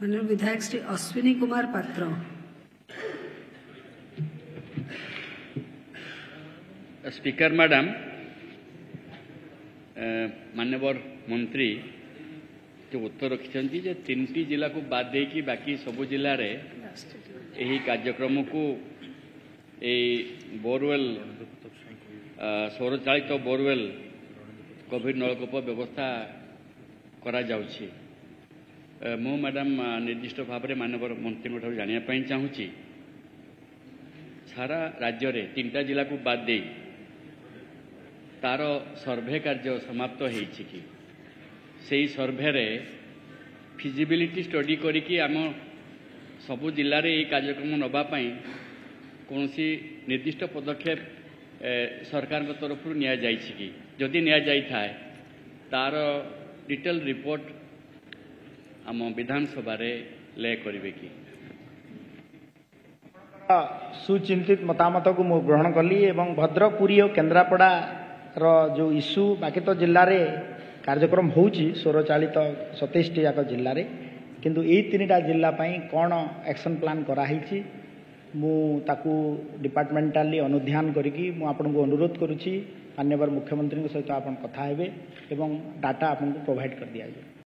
माननीय विधायक श्री अश्विनी कुमार पात्र। स्पीकर मैडम, माननीय मंत्री जो उत्तर रखिंट जे 3टी जिला को बाद दे कि बाकी सबु जिले में यही कार्यक्रम को बोरवेल सौर चालित बोरवेल कोविड नलकूप व्यवस्था करा जाउछि। मु मैडम निर्दिष्ट भाव में माननीय मंत्री जानापी चाहूँगी सारा राज्य में 3टा जिला को बाद दे तार सर्वे कार्य समाप्त होइछि कि सेही सर्वे रे फिजिबिलिटी स्टडी करिकि आम सबु जिले में ये कार्यक्रम नवापाई कौन सी निर्दिष्ट पदक्षेप सरकार तरफ निया जाइछि कि जदि निया जाई थाए तार डिटेल रिपोर्ट आम विधानसभा रे ले करिवे कि सुचिंतित मतामत को मु ग्रहण कली एवं भद्रक, पुरी और केन्द्रापड़ा रो जो इश्यू बाकी तो जिले रे कार्यक्रम होउची सौर चालित 27टी जाक जिले रे किंतु यही 3टा जिला पई कौन एक्शन प्लान कराही मु ताकू डिपार्टमेंटाली अनुध्यान करिकी मु आपन को अनुरोध करुछि माननीय मुख्यमंत्री सहित आपन कथा हेबे एवं डाटा आपन को प्रोवाइड कर दिया जाए।